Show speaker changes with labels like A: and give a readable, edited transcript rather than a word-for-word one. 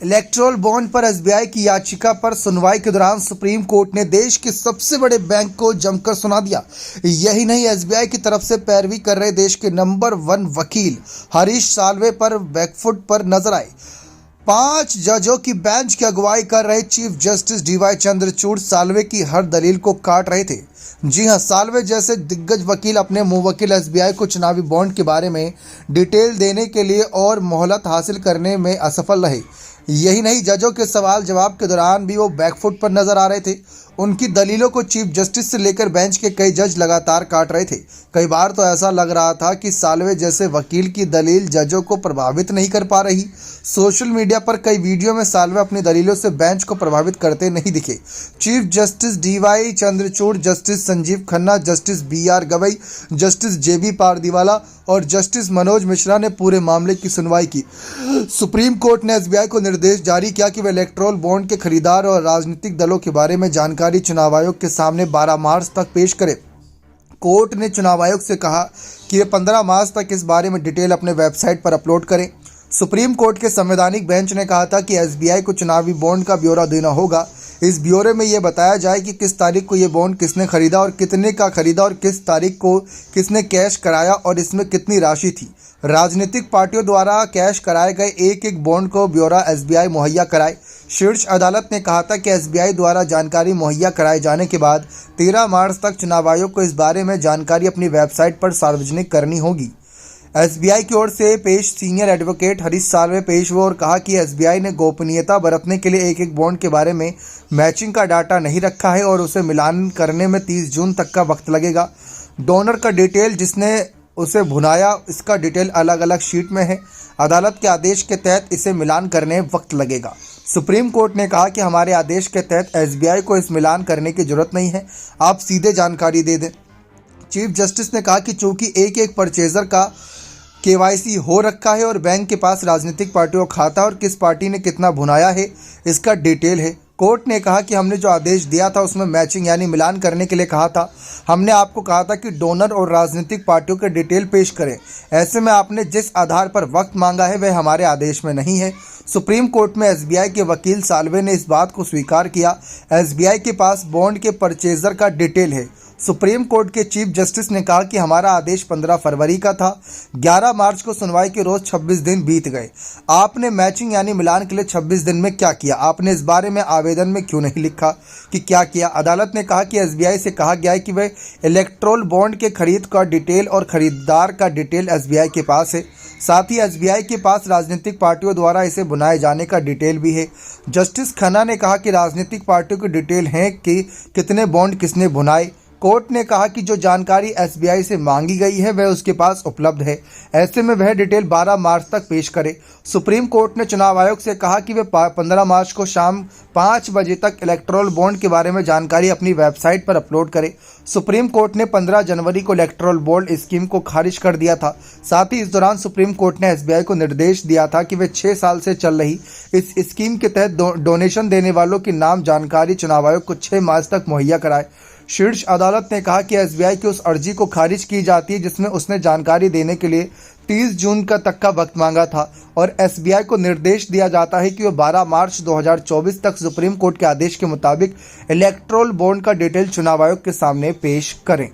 A: Electoral bond पर SBI की याचिका पर सुनवाई के दौरान सुप्रीम कोर्ट ने देश के सबसे बड़े बैंक को जमकर सुना दिया। यही नहीं, एसबीआई की तरफ से पैरवी कर रहे देश के नंबर 1 वकील हरीश साल्वे पर बैकफुट पर नजर आए। 5 जजों की बेंच की अगुवाई कर रहे chief justice DY Chandrachud Salve की हर दलील को काट रहे थे। जी हां, साल्वे जैसे दिग्गज वकील अपने मुवक्किल एसबीआई को चुनावी बॉन्ड के बारे में डिटेल देने के लिए और मोहलत हासिल करने में असफल रहे। यही नहीं, जजों के सवाल जवाब के दौरान भी वो बैकफुट पर नजर आ रहे थे। उनकी दलीलों को चीफ जस्टिस से लेकर बेंच के कई जज लगातार काट रहे थे। कई बार तो ऐसा लग रहा था कि साल्वे जैसे वकील की दलील जजों को प्रभावित नहीं कर पा रही। सोशल मीडिया पर कई वीडियो में साल्वे अपनी दलीलों से बेंच को प्रभावित करते नहीं दिखे। Chief justice DY Chandrachud, justice Sanjiv Khanna, justice BR Gavai, justice JB Pardiwala और जस्टिस मनोज मिश्रा ने पूरे मामले की सुनवाई की। सुप्रीम कोर्ट ने एसबीआई को निर्देश जारी किया कि वे इलेक्टोरल बॉन्ड के खरीदार और राजनीतिक दलों के बारे में जानकारी चुनाव आयोग के सामने 12 मार्च तक पेश करें। कोर्ट ने चुनाव आयोग से कहा कि वे 15 मार्च तक इस बारे में डिटेल अपने वेबसाइट पर अपलोड करें। सुप्रीम कोर्ट के संवैधानिक बेंच ने कहा था कि एसबीआई को चुनावी बॉन्ड का ब्यौरा देना होगा। इस ब्यौरे में यह बताया जाए कि किस तारीख को यह बॉन्ड किसने खरीदा और कितने का खरीदा और किस तारीख को किसने कैश कराया और इसमें कितनी राशि थी। राजनीतिक पार्टियों द्वारा कैश कराए गए एक एक बॉन्ड को ब्यौरा एसबीआई मुहैया कराए। शीर्ष अदालत ने कहा था कि एसबीआई द्वारा जानकारी मुहैया कराए जाने के बाद 13 मार्च तक चुनाव आयोग को इस बारे में जानकारी अपनी वेबसाइट पर सार्वजनिक करनी होगी। एसबीआई की ओर से पेश सीनियर एडवोकेट हरीश साल्वे पेश हुए और कहा कि एसबीआई ने गोपनीयता बरतने के लिए एक एक बॉन्ड के बारे में मैचिंग का डाटा नहीं रखा है और उसे मिलान करने में 30 जून तक का वक्त लगेगा। डोनर का डिटेल जिसने उसे भुनाया, इसका डिटेल अलग अलग शीट में है। अदालत के आदेश के तहत इसे मिलान करने में वक्त लगेगा। सुप्रीम कोर्ट ने कहा कि हमारे आदेश के तहत एसबीआई को इस मिलान करने की जरूरत नहीं है, आप सीधे जानकारी दे दें। चीफ जस्टिस ने कहा कि चूंकि एक एक परचेजर का केवाईसी हो रखा है और बैंक के पास राजनीतिक पार्टियों का खाता और किस पार्टी ने कितना भुनाया है, इसका डिटेल है। कोर्ट ने कहा कि हमने जो आदेश दिया था उसमें मैचिंग यानी मिलान करने के लिए कहा था। हमने आपको कहा था कि डोनर और राजनीतिक पार्टियों के डिटेल पेश करें। ऐसे में आपने जिस आधार पर वक्त मांगा है वह हमारे आदेश में नहीं है। सुप्रीम कोर्ट में एसबीआई के वकील साल्वे ने इस बात को स्वीकार किया। एसबीआई के पास बॉन्ड के परचेजर का डिटेल है। सुप्रीम कोर्ट के चीफ जस्टिस ने कहा कि हमारा आदेश 15 फरवरी का था। 11 मार्च को सुनवाई के रोज 26 दिन बीत गए। आपने मैचिंग यानी मिलान के लिए 26 दिन में क्या किया? आपने इस बारे में आवेदन में क्यों नहीं लिखा कि क्या किया? अदालत ने कहा कि एसबीआई से कहा गया है कि वह इलेक्टोरल बॉन्ड के खरीद का डिटेल और खरीदार का डिटेल एसबीआई के पास है। साथ ही एसबीआई के पास राजनीतिक पार्टियों द्वारा इसे बुनाए जाने का डिटेल भी है। जस्टिस खन्ना ने कहा कि राजनीतिक पार्टियों की डिटेल है कि कितने बॉन्ड किसने बुनाए। कोर्ट ने कहा कि जो जानकारी एसबीआई से मांगी गई है वह उसके पास उपलब्ध है, ऐसे में वह डिटेल 12 मार्च तक पेश करे। सुप्रीम कोर्ट ने चुनाव आयोग से कहा कि वह 15 मार्च को शाम 5 बजे तक इलेक्टोरल बॉन्ड के बारे में जानकारी अपनी वेबसाइट पर अपलोड करे। सुप्रीम कोर्ट ने 15 जनवरी को इलेक्टोरल बॉन्ड स्कीम को खारिज कर दिया था। साथ ही इस दौरान सुप्रीम कोर्ट ने एसबीआई को निर्देश दिया था कि वे 6 साल से चल रही इस स्कीम के तहत डोनेशन देने वालों की नाम जानकारी चुनाव आयोग को 6 मार्च तक मुहैया कराए। शीर्ष अदालत ने कहा कि एसबीआई की उस अर्जी को खारिज की जाती है जिसमें उसने जानकारी देने के लिए 30 जून तक का वक्त मांगा था और एसबीआई को निर्देश दिया जाता है कि वह 12 मार्च 2024 तक सुप्रीम कोर्ट के आदेश के मुताबिक इलेक्टोरल बॉन्ड का डिटेल चुनाव आयोग के सामने पेश करें।